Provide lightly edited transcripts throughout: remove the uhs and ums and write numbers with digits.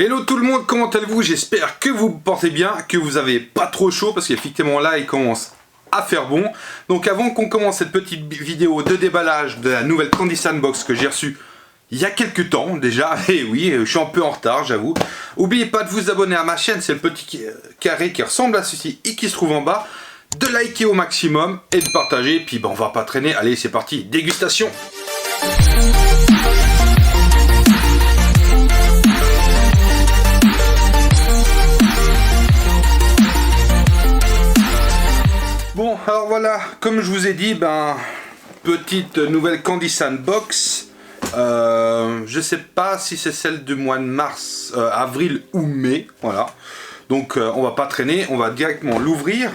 Hello tout le monde, comment allez-vous? J'espère que vous portez bien, que vous avez pas trop chaud parce qu'effectivement là il commence à faire bon. Donc avant qu'on commence cette petite vidéo de déballage de la nouvelle Candy Sandbox que j'ai reçue il y a quelques temps déjà, et oui, je suis un peu en retard j'avoue. N'oubliez pas de vous abonner à ma chaîne, c'est le petit carré qui ressemble à ceci et qui se trouve en bas. De liker au maximum et de partager, puis on va pas traîner, allez c'est parti, dégustation. Bon, alors voilà, comme je vous ai dit, petite nouvelle Candy Sandbox. Je sais pas si c'est celle du mois de mars, avril ou mai, voilà. Donc on va pas traîner, on va directement l'ouvrir.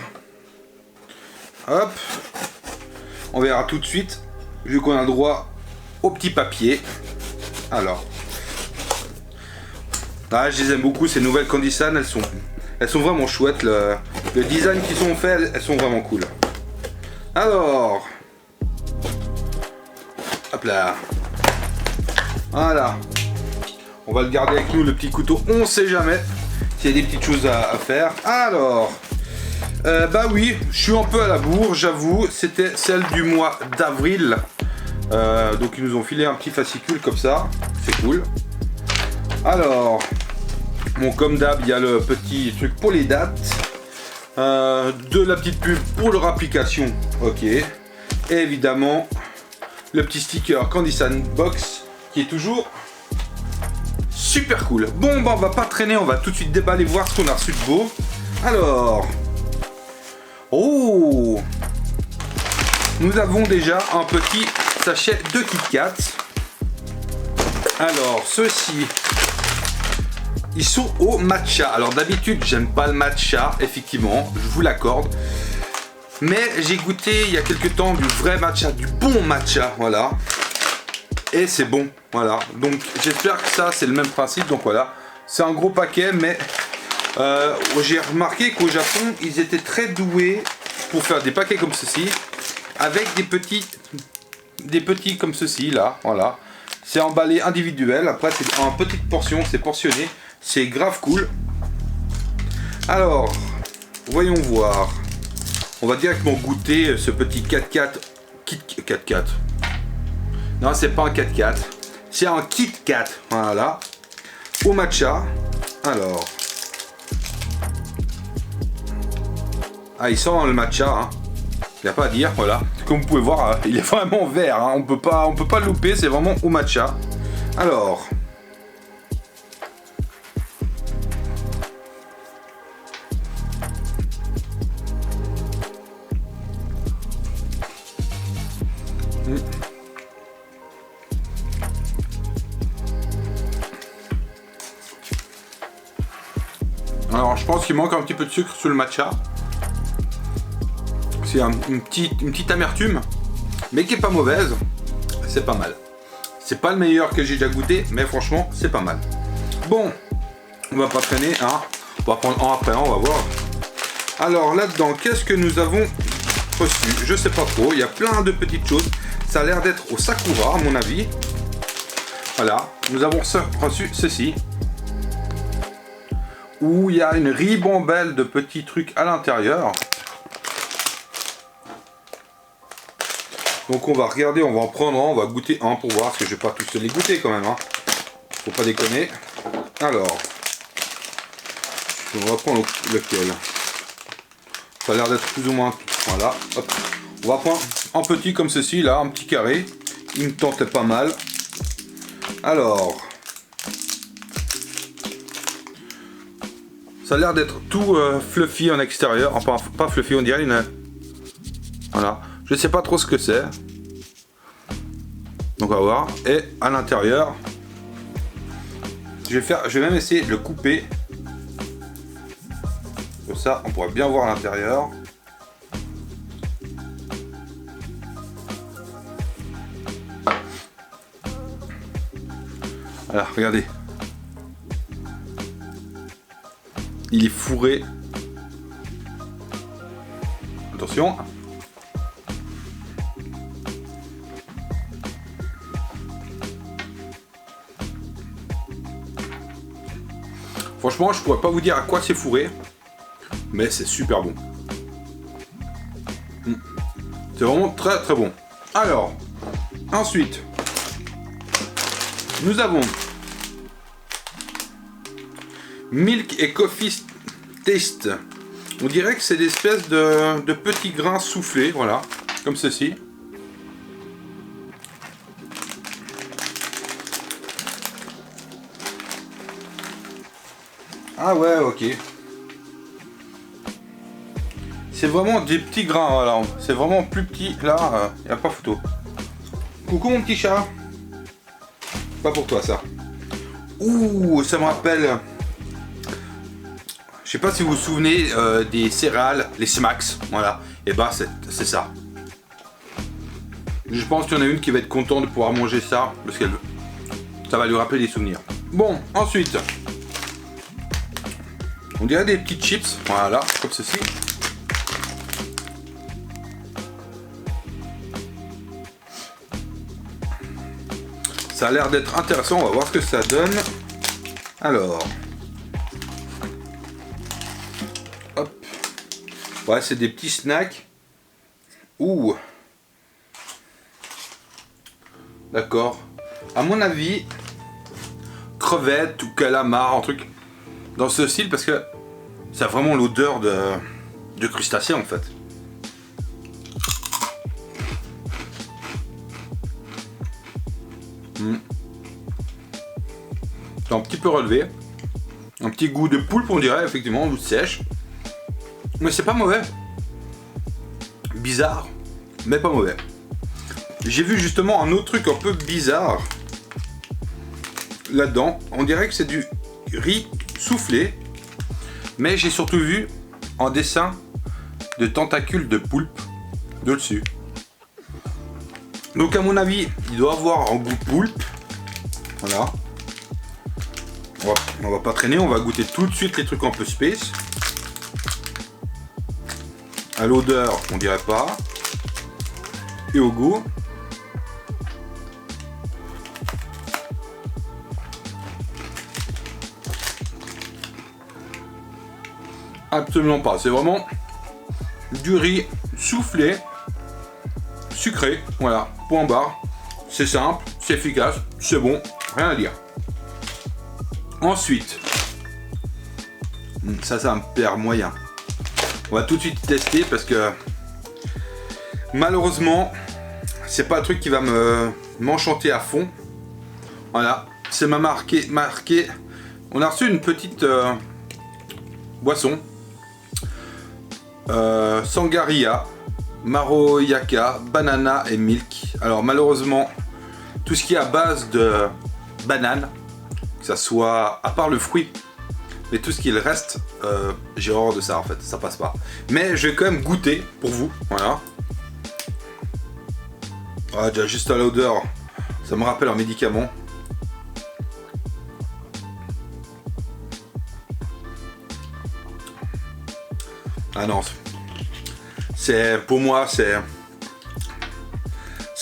Hop, on verra tout de suite, vu qu'on a droit au petit papier. Alors, là, je les aime beaucoup, ces nouvelles Candy Sand, elles sont vraiment chouettes. Le design qu'ils ont fait, elles sont vraiment cool. Alors, hop là, voilà. On va le garder avec nous, le petit couteau, on sait jamais s'il y a des petites choses à faire. Alors, bah oui, je suis un peu à la bourre, j'avoue. C'était celle du mois d'avril. Donc ils nous ont filé un petit fascicule comme ça, c'est cool. Alors, bon, comme d'hab, il y a le petit truc pour les dates, de la petite pub pour leur application, ok. Et évidemment, le petit sticker Candy Sandbox qui est toujours super cool. Bon, on va pas traîner, on va tout de suite déballer, voir ce qu'on a reçu de beau. Alors, oh, nous avons déjà un petit sachet de Kit Kat. Alors, ceux-ci, ils sont au matcha. Alors d'habitude, j'aime pas le matcha, effectivement, je vous l'accorde. Mais j'ai goûté il y a quelques temps du vrai matcha, du bon matcha, voilà. Et c'est bon, voilà. Donc j'espère que ça, c'est le même principe. Donc voilà, c'est un gros paquet, mais j'ai remarqué qu'au Japon, ils étaient très doués pour faire des paquets comme ceci, avec des petits comme ceci, là, voilà. C'est emballé individuel, après c'est en petite portion, c'est portionné, c'est grave cool. Alors, voyons voir. On va directement goûter ce petit 4x4 4x4. Non, c'est pas un 4x4, c'est un Kit Kat, voilà, au matcha. Alors, ah, il sent le matcha, hein. Il n'y a pas à dire, voilà. Comme vous pouvez voir, il est vraiment vert, hein. On peut pas le louper, c'est vraiment au matcha. Alors, je pense qu'il manque un petit peu de sucre sur le matcha. C'est une petite amertume, mais qui est pas mauvaise. C'est pas mal. C'est pas le meilleur que j'ai déjà goûté, mais franchement, c'est pas mal. Bon, on va pas traîner, hein. On va prendre un après un, on va voir. Alors là-dedans, qu'est-ce que nous avons reçu? Je sais pas trop. Il y a plein de petites choses. Ça a l'air d'être au Sakura, à mon avis. Voilà. Nous avons reçu ceci, où il y a une ribambelle de petits trucs à l'intérieur. Donc on va regarder, on va en prendre un, on va goûter un pour voir, parce que je vais pas tous les goûter quand même, hein. Faut pas déconner. Alors, on va prendre lequel. Ça a l'air d'être plus ou moins, voilà, hop. On va prendre un petit comme ceci, là, un petit carré. Il me tentait pas mal. Alors, ça a l'air d'être tout fluffy en extérieur, enfin pas fluffy, on dirait une... Voilà. Je sais pas trop ce que c'est. Donc on va voir. Et à l'intérieur, je vais même essayer de le couper. Comme ça, on pourra bien voir à l'intérieur. Voilà, regardez. Il est fourré. Attention. Franchement, je pourrais pas vous dire à quoi c'est fourré, mais c'est super bon. C'est vraiment très très bon. Alors, ensuite, nous avons Milk et Coffee Taste. On dirait que c'est des espèces de petits grains soufflés, voilà, comme ceci. Ah ouais, ok. C'est vraiment des petits grains, voilà. C'est vraiment plus petit. Là, y a pas photo. Coucou mon petit chat. Pas pour toi ça. Ouh, ça me rappelle. Je sais pas si vous vous souvenez des céréales, les Smacks. Voilà. Et bah c'est ça. Je pense qu'il y en a une qui va être contente de pouvoir manger ça parce que ça va lui rappeler des souvenirs. Bon, ensuite. On dirait des petites chips, voilà, comme ceci. Ça a l'air d'être intéressant, on va voir ce que ça donne. Alors. Hop. Ouais, c'est des petits snacks. Ouh. D'accord. À mon avis, crevettes ou calamars, un truc dans ce style, parce que ça a vraiment l'odeur de crustacés en fait. C'est un petit peu relevé. Un petit goût de poulpe on dirait, effectivement, ou de sèche. Mais c'est pas mauvais. Bizarre, mais pas mauvais. J'ai vu justement un autre truc un peu bizarre là-dedans. On dirait que c'est du riz soufflé, mais j'ai surtout vu en dessin de tentacules de poulpe de dessus. Donc à mon avis, il doit avoir un goût poulpe. Voilà. On va pas traîner, on va goûter tout de suite les trucs un peu space. À l'odeur, on dirait pas. Et au goût. Absolument pas, c'est vraiment du riz soufflé, sucré, voilà, point barre. C'est simple, c'est efficace, c'est bon, rien à dire. Ensuite, ça me perd moyen. On va tout de suite tester parce que malheureusement, c'est pas un truc qui va m'enchanter à fond. Voilà, c'est marqué. On a reçu une petite boisson. Sangaria, Maroyaka, banana et milk. Alors malheureusement, tout ce qui est à base de banane, que ça soit, à part le fruit, mais tout ce qui est le reste, j'ai horreur de ça en fait, ça passe pas. Mais je vais quand même goûter pour vous, voilà. Ah, déjà juste à l'odeur, ça me rappelle un médicament. Ah non, c'est pour moi ça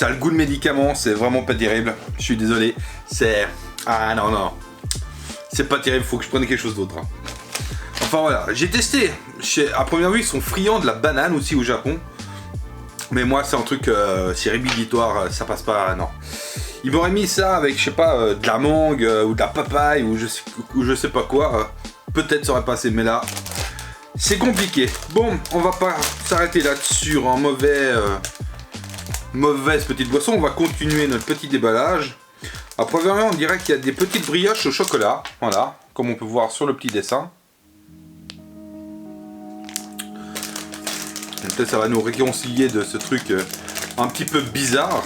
a le goût de médicament, c'est vraiment pas terrible. Je suis désolé, ah non, c'est pas terrible, faut que je prenne quelque chose d'autre. Hein. Enfin voilà, j'ai testé. À première vue, ils sont friands de la banane aussi au Japon, mais moi c'est un truc, c'est rédhibitoire, ça passe pas, non. Ils m'auraient mis ça avec, je sais pas, de la mangue ou de la papaye ou je sais pas quoi. Peut-être ça aurait passé, mais là. C'est compliqué. Bon, on va pas s'arrêter là-dessus en mauvaise petite boisson. On va continuer notre petit déballage. À première vue, on dirait qu'il y a des petites brioches au chocolat. Voilà, comme on peut voir sur le petit dessin. Peut-être ça va nous réconcilier de ce truc un petit peu bizarre.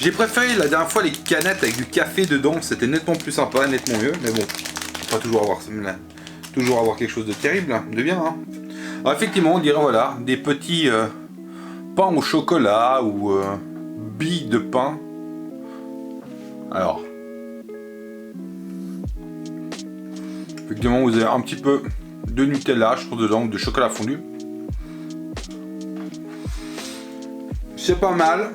J'ai préféré la dernière fois les canettes avec du café dedans. C'était nettement plus sympa, nettement mieux. Mais bon, pas toujours avoir quelque chose de terrible, de bien. Hein. Alors effectivement, on dirait voilà, des petits pains au chocolat ou billes de pain. Alors, effectivement, vous avez un petit peu de Nutella, je trouve, dedans, de chocolat fondu. C'est pas mal.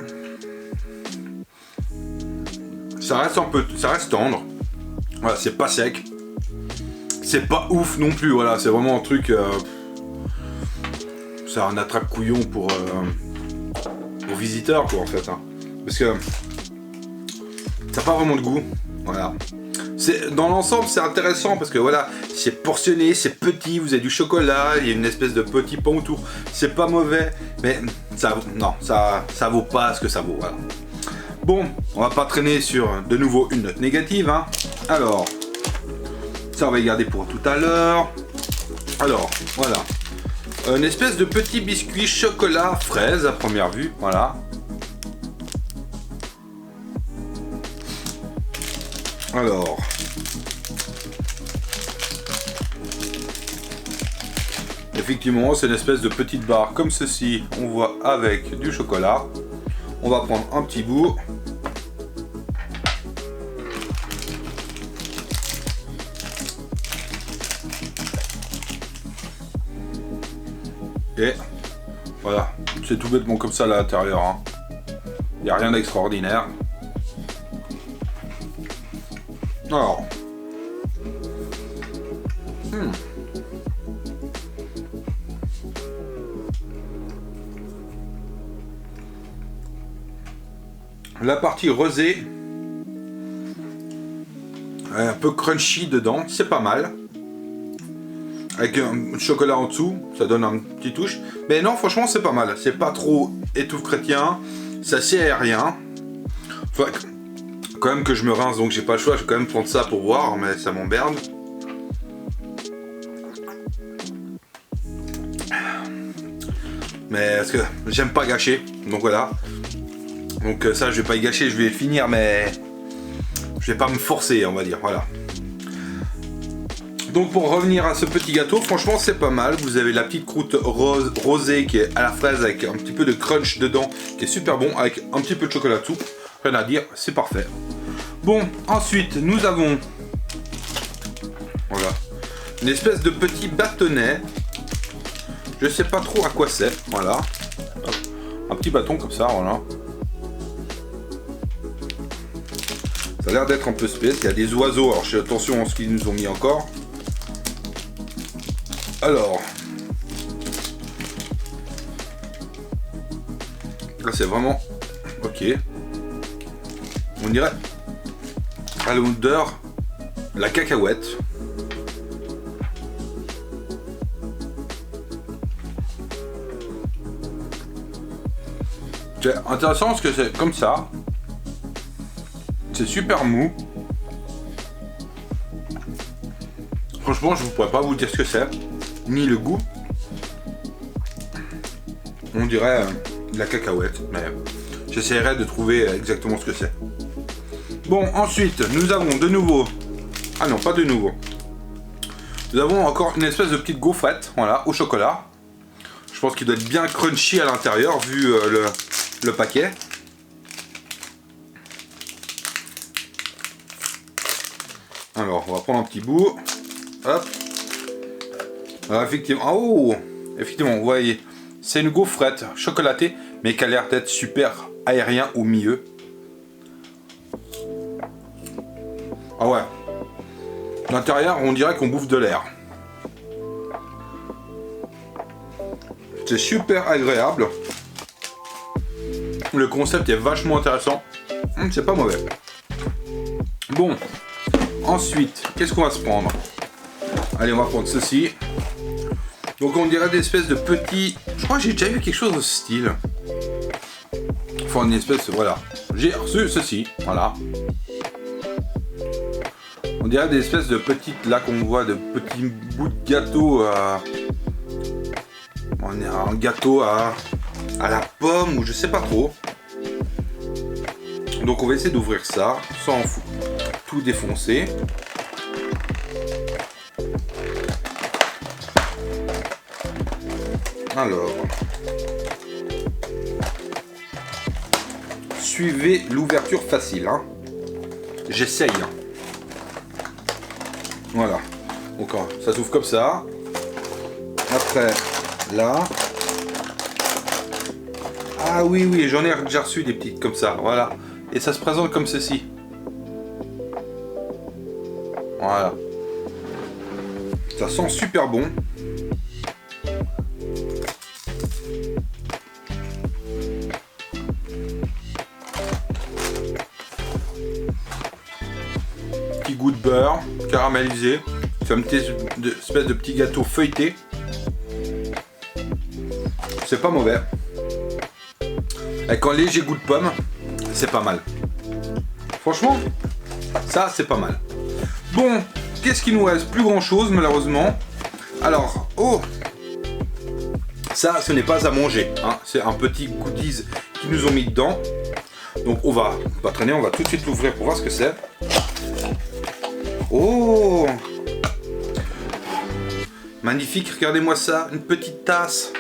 Ça reste tendre. Voilà, c'est pas sec. c'est pas ouf non plus, voilà, c'est vraiment un truc... c'est un attrape-couillon pour visiteurs, quoi, en fait. Hein. Parce que ça n'a pas vraiment de goût, voilà. Dans l'ensemble, c'est intéressant parce que voilà, c'est portionné, c'est petit, vous avez du chocolat, il y a une espèce de petit pain autour. C'est pas mauvais, mais ça vaut pas ce que ça vaut, voilà. Bon, on va pas traîner sur de nouveau une note négative, hein. Alors, ça on va y garder pour tout à l'heure. Alors, voilà. Une espèce de petit biscuit chocolat fraise à première vue, voilà. Alors, effectivement, c'est une espèce de petite barre comme ceci, on voit avec du chocolat. On va prendre un petit bout. Et voilà, c'est tout bêtement comme ça à l'intérieur. Hein. Il n'y a rien d'extraordinaire. Alors. La partie rosée, un peu crunchy dedans, c'est pas mal. Avec un chocolat en dessous, ça donne un petit touche. Mais non, franchement, c'est pas mal. C'est pas trop étouffe chrétien, c'est assez aérien. Faut quand même que je me rince, donc j'ai pas le choix. Je vais quand même prendre ça pour voir, mais ça m'emmerde. Mais parce que j'aime pas gâcher, donc voilà. Donc ça, je vais pas y gâcher, je vais le finir, mais je vais pas me forcer, on va dire, voilà. Donc pour revenir à ce petit gâteau, franchement c'est pas mal. Vous avez la petite croûte rosée qui est à la fraise avec un petit peu de crunch dedans, qui est super bon, avec un petit peu de chocolat dessous. Rien à dire, c'est parfait. Bon, ensuite nous avons, voilà, une espèce de petit bâtonnet. Je sais pas trop à quoi c'est, voilà. Hop. Un petit bâton comme ça, voilà. Ça a l'air d'être un peu spécial. Il y a des oiseaux, alors je fais attention à ce qu'ils nous ont mis encore. Alors, là c'est vraiment ok. On dirait à l'odeur la cacahuète. C'est intéressant parce que c'est comme ça. C'est super mou. Franchement, je ne pourrais pas vous dire ce que c'est, ni le goût. On dirait de la cacahuète, mais j'essaierai de trouver exactement ce que c'est. Bon, ensuite, nous avons de nouveau... Ah non, pas de nouveau. Nous avons encore une espèce de petite gaufrette, voilà, au chocolat. Je pense qu'il doit être bien crunchy à l'intérieur, vu le paquet. Alors, on va prendre un petit bout. Hop. Alors, effectivement, oh, effectivement, vous voyez, c'est une gaufrette chocolatée, mais qui a l'air d'être super aérien au milieu. Ah ouais. L'intérieur, on dirait qu'on bouffe de l'air. C'est super agréable. Le concept est vachement intéressant. C'est pas mauvais. Bon. Ensuite, qu'est-ce qu'on va se prendre? Allez, on va prendre ceci. Donc on dirait des espèces de petits... Je crois que j'ai déjà vu quelque chose de ce style. Enfin, une espèce... Voilà. J'ai reçu ceci. Voilà. On dirait des espèces de petites... Là qu'on voit de petits bouts de gâteau à... On est un gâteau à la pomme ou je sais pas trop. Donc on va essayer d'ouvrir ça sans tout défoncer. Alors, suivez l'ouverture facile. Hein. J'essaye. Hein. Voilà. Donc ça s'ouvre comme ça. Après, là. Ah oui, oui, j'en ai déjà reçu des petites comme ça. Voilà. Et ça se présente comme ceci. Voilà. Ça sent super bon. Petit goût de beurre caramélisé. C'est une espèce de petit gâteau feuilleté. C'est pas mauvais. Avec un léger goût de pomme, c'est pas mal. Franchement, ça c'est pas mal. Bon, qu'est-ce qu'il nous reste? Plus grand chose malheureusement. Alors, oh, ça ce n'est pas à manger, hein. C'est un petit goodies qu'ils nous ont mis dedans. Donc on va pas traîner, on va tout de suite l'ouvrir pour voir ce que c'est. Oh, magnifique, regardez-moi ça, une petite tasse.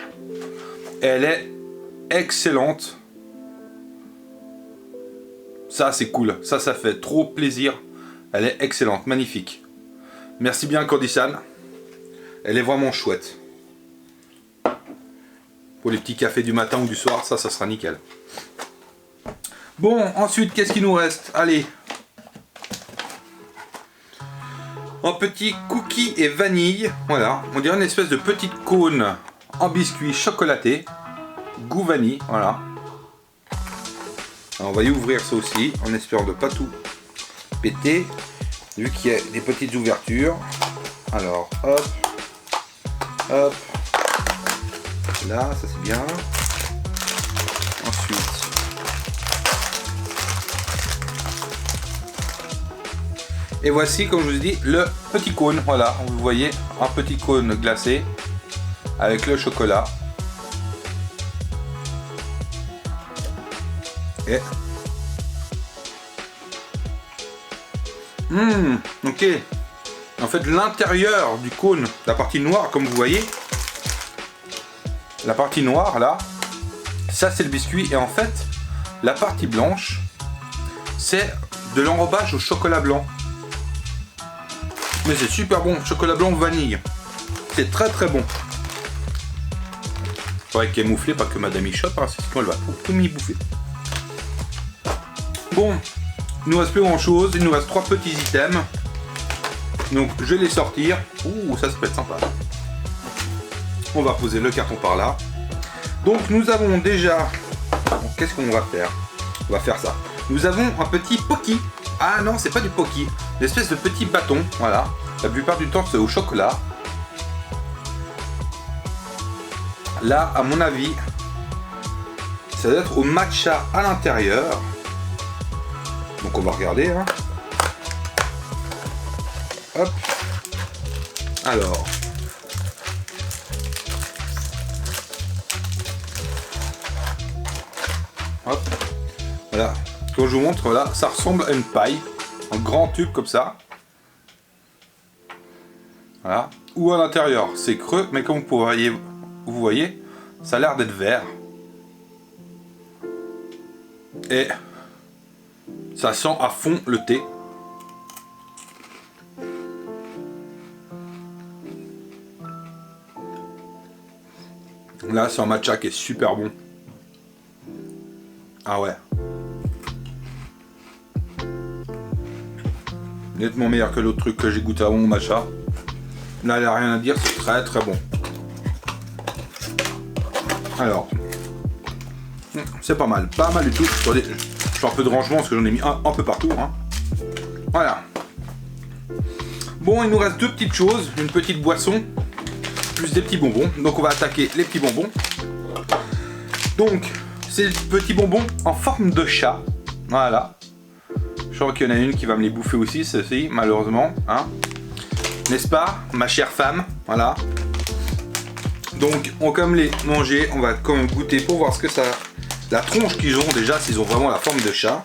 Elle est excellente. Ça c'est cool, ça fait trop plaisir. Elle est excellente, magnifique. Merci bien Candysan. Elle est vraiment chouette. Pour les petits cafés du matin ou du soir, ça sera nickel. Bon, ensuite, qu'est-ce qu'il nous reste? Allez. Un petit cookie et vanille. Voilà, on dirait une espèce de petite cône en biscuit chocolaté. Goût vanille, voilà. Alors, on va y ouvrir ça aussi, en espérant de pas tout péter. Vu qu'il y a des petites ouvertures. Alors, hop. Hop. Là, ça c'est bien. Ensuite. Et voici, comme je vous ai dit, le petit cône. Voilà, vous voyez, un petit cône glacé avec le chocolat. Et ok. En fait, l'intérieur du cône, la partie noire, comme vous voyez, la partie noire là, ça c'est le biscuit, et en fait, la partie blanche, c'est de l'enrobage au chocolat blanc. Mais c'est super bon, chocolat blanc vanille. C'est très très bon. Faudrait qu'elle moufle, pas que madame y chope, hein, sinon elle va tout m'y bouffer. Bon, il nous reste plus grand chose, il nous reste 3 petits items. Donc je vais les sortir. Ouh, ça peut être sympa. On va poser le carton par là. Donc nous avons déjà... Qu'est-ce qu'on va faire? On va faire ça. Nous avons un petit Pocky. Ah non, c'est pas du Pocky. Une espèce de petit bâton, voilà. La plupart du temps c'est au chocolat. Là, à mon avis, ça doit être au matcha à l'intérieur. Donc on va regarder, hein. Hop. Alors. Hop. Voilà. Quand je vous montre, là, ça ressemble à une paille. Un grand tube comme ça. Voilà. Ou à l'intérieur, c'est creux, mais comme vous voyez, ça a l'air d'être vert. Et ça sent à fond le thé. Là, c'est un matcha qui est super bon. Ah ouais. Nettement meilleur que l'autre truc que j'ai goûté avant, mon matcha. Là, il n'y a rien à dire, c'est très très bon. Alors, c'est pas mal du tout. Attendez, je fais un peu de rangement parce que j'en ai mis un peu partout, hein. Voilà. Bon, il nous reste 2 petites choses, une petite boisson, plus des petits bonbons. Donc on va attaquer les petits bonbons. Donc, ces petits bonbons en forme de chat. Voilà. Je crois qu'il y en a une qui va me les bouffer aussi, ceci, malheureusement, hein. N'est-ce pas, ma chère femme? Voilà. Donc, on va quand même les manger, on va quand même goûter pour voir ce que ça... La tronche qu'ils ont déjà, s'ils ont vraiment la forme de chat.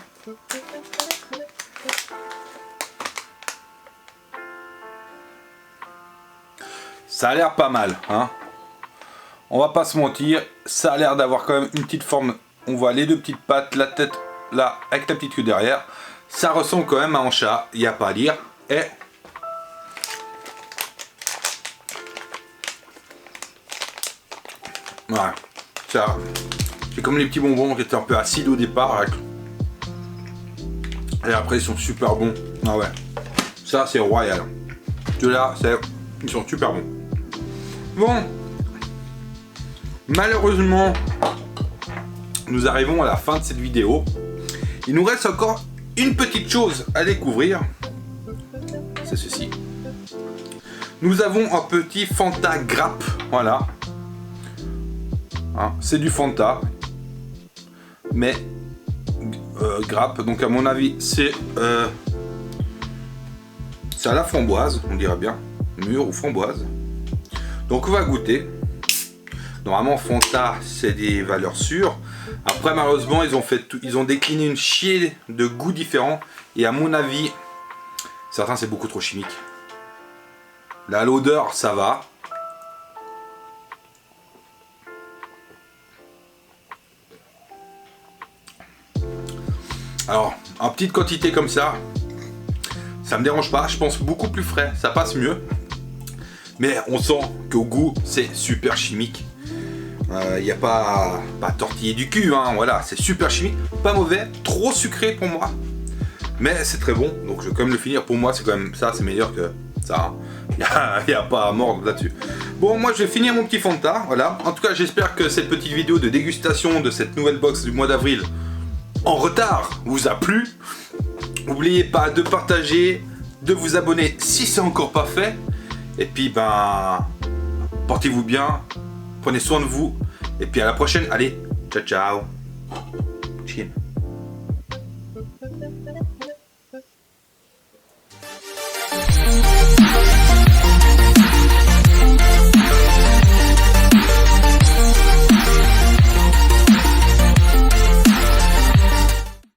Ça a l'air pas mal, hein. On va pas se mentir, ça a l'air d'avoir quand même une petite forme. On voit les 2 petites pattes, la tête là, avec la petite queue derrière. Ça ressemble quand même à un chat, il n'y a pas à dire. Et... voilà. Ça... C'est comme les petits bonbons qui étaient un peu acides au départ. Et après, ils sont super bons. Ah ouais. Ça, c'est royal. Celui-là, c'est Ils sont super bons. Bon, malheureusement, nous arrivons à la fin de cette vidéo. Il nous reste encore une petite chose à découvrir. C'est ceci. Nous avons un petit Fanta grappe. Voilà. Hein, c'est du Fanta. Mais grappe. Donc à mon avis, c'est à la framboise. On dirait bien. Mûre ou framboise. Donc on va goûter. Normalement Fanta c'est des valeurs sûres. Après malheureusement ils ont décliné une chier de goûts différents. Et à mon avis, certains c'est beaucoup trop chimique. Là l'odeur ça va. Alors en petite quantité comme ça me dérange pas. Je pense beaucoup plus frais, ça passe mieux. Mais on sent qu'au goût c'est super chimique. Il n'y a pas tortiller du cul, hein, voilà, c'est super chimique, pas mauvais, trop sucré pour moi, mais c'est très bon, donc je vais quand même le finir. Pour moi c'est quand même ça, c'est meilleur que ça, il n'y a pas à mordre là-dessus. Bon, moi je vais finir mon petit Fanta, voilà. En tout cas j'espère que cette petite vidéo de dégustation de cette nouvelle box du mois d'avril en retard vous a plu. N'oubliez pas de partager, de vous abonner si c'est encore pas fait, et puis ben portez-vous bien. Prenez soin de vous. Et puis à la prochaine. Allez, ciao ciao. Chill.